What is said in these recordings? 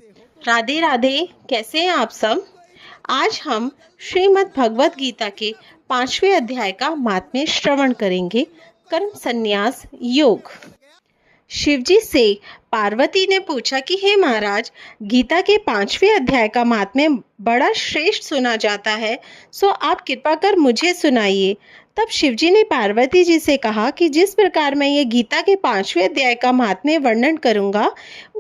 राधे राधे। कैसे हैं आप सब। आज हम श्रीमद् भगवत गीता के 5वें अध्याय का महात्म्य श्रवण करेंगे। कर्म संन्यास योग। शिवजी से पार्वती ने पूछा कि हे महाराज, गीता के 5वें अध्याय का महात्म्य बड़ा श्रेष्ठ सुना जाता है, सो आप कृपा कर मुझे सुनाइए। तब शिवजी ने पार्वती जी से कहा कि जिस प्रकार मैं ये गीता के 5वें अध्याय का महात्म्य वर्णन करूंगा,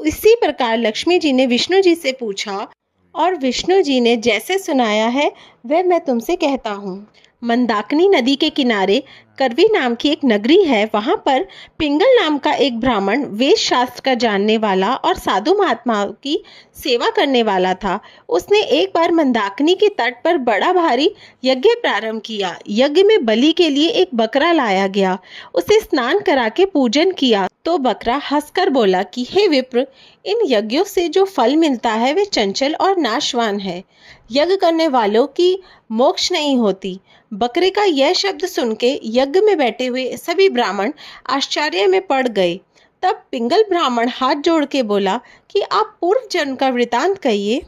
इसी प्रकार लक्ष्मी जी ने विष्णु जी से पूछा और विष्णु जी ने जैसे सुनाया है वह मैं तुमसे कहता हूँ। मंदाकिनी नदी के किनारे करवी नाम की एक नगरी है। वहां पर पिंगल नाम का एक ब्राह्मण वेद शास्त्र का जानने वाला और साधु महात्माओं की सेवा करने वाला था। उसने एक बार मंदाकिनी के तट पर बड़ा भारी यज्ञ प्रारंभ किया। यज्ञ में बलि के लिए एक बकरा लाया गया। उसे स्नान करा के पूजन किया तो बकरा हंसकर बोला कि हे विप्र, इन यज्ञों से जो फल मिलता है वे चंचल और नाशवान है। यज्ञ करने वालों की मोक्ष नहीं होती। बकरे का यह शब्द सुन के यज्ञ में बैठे हुए सभी ब्राह्मण आश्चर्य में पड़ गए। तब पिंगल ब्राह्मण हाथ जोड़ के बोला कि आप पूर्व जन्म का वृतांत कहिए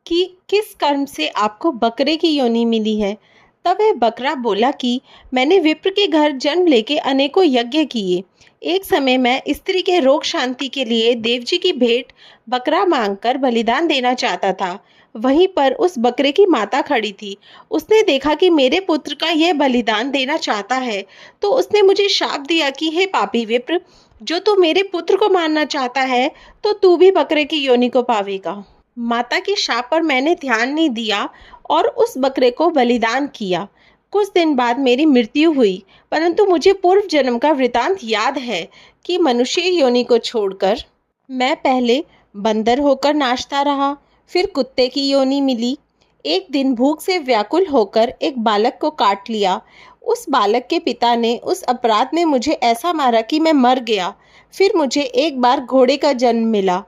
कि किस कर्म से आपको बकरे की योनि मिली है। तब वह बकरा बोला कि मैंने विप्र के घर जन्म लेके अनेकों यज्ञ किए। एक समय मैं स्त्री के रोग शांति के लिए देवजी की भेंट बकरा मांगकर बलिदान देना चाहता था। वहीं पर उस बकरे की माता खड़ी थी। उसने देखा कि मेरे पुत्र का यह बलिदान देना चाहता है, तो उसने मुझे शाप दिया कि हे पापी विप्र, जो तू मेरे पुत्र को मारना चाहता है तो तू भी बकरे की योनि को पावेगा। माता के शाप पर मैंने ध्यान नहीं दिया और उस बकरे को बलिदान किया। कुछ दिन बाद मेरी मृत्यु हुई, परंतु मुझे पूर्व जन्म का वृतांत याद है कि मनुष्य योनि को छोड़कर मैं पहले बंदर होकर नाचता रहा, फिर कुत्ते की योनि मिली। एक दिन भूख से व्याकुल होकर एक बालक को काट लिया। उस बालक के पिता ने उस अपराध में मुझे ऐसा मारा कि मैं मर गया। फिर मुझे एक बार घोड़े का जन्म मिला।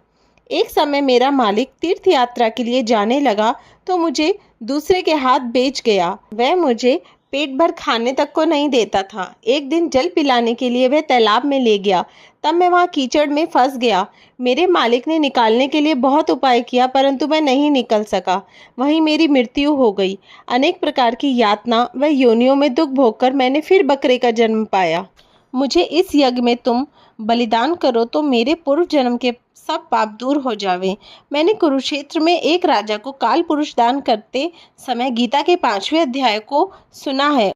एक समय मेरा मालिक तीर्थ यात्रा के लिए जाने लगा तो मुझे दूसरे के हाथ बेच गया। वह मुझे पेट भर खाने तक को नहीं देता था। एक दिन जल पिलाने के लिए वह तालाब में ले गया। तब मैं वहां कीचड़ में फंस गया। मेरे मालिक ने निकालने के लिए बहुत उपाय किया, परंतु मैं नहीं निकल सका। वहीं मेरी मृत्यु हो गई। अनेक प्रकार की यातना व योनियों में दुख भोगकर मैंने फिर बकरे का जन्म पाया। मुझे इस यज्ञ में तुम बलिदान करो तो मेरे पूर्व जन्म के सब पाप दूर हो जावे। मैंने कुरुक्षेत्र में एक राजा को काल पुरुष दान करते समय गीता के 5वें अध्याय को सुना है।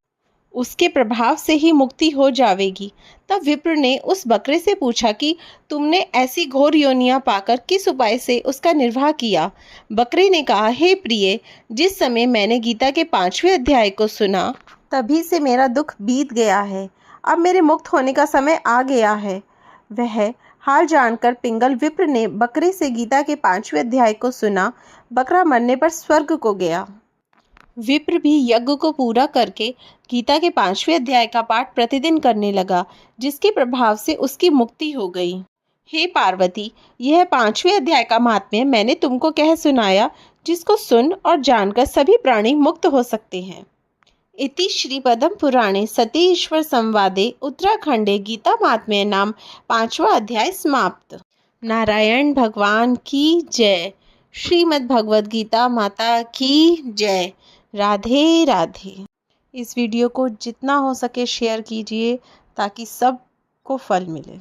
उसके प्रभाव से ही मुक्ति हो जावेगी। तब विप्र ने उस बकरे से पूछा कि तुमने ऐसी घोर योनियां पाकर किस उपाय से उसका निर्वाह किया। बकरे ने कहा, हे प्रिय, जिस समय मैंने गीता के 5वें अध्याय को सुना तभी से मेरा दुख बीत गया है। अब मेरे मुक्त होने का समय आ गया है। वह हाल जानकर पिंगल विप्र ने बकरे से गीता के 5वें अध्याय को सुना। बकरा मरने पर स्वर्ग को गया। विप्र भी यज्ञ को पूरा करके गीता के 5वें अध्याय का पाठ प्रतिदिन करने लगा, जिसके प्रभाव से उसकी मुक्ति हो गई। हे पार्वती, यह 5वें अध्याय का महात्म्य मैंने तुमको कह सुनाया, जिसको सुन और जानकर सभी प्राणी मुक्त हो सकते हैं। इति श्री पद्म पुराणे सती ईश्वर संवादे उत्तराखंडे गीता महात्म्य नाम 5वां अध्याय समाप्त। नारायण भगवान की जय। श्रीमद् भगवद गीता माता की जय। राधे राधे। इस वीडियो को जितना हो सके शेयर कीजिए ताकि सबको फल मिले।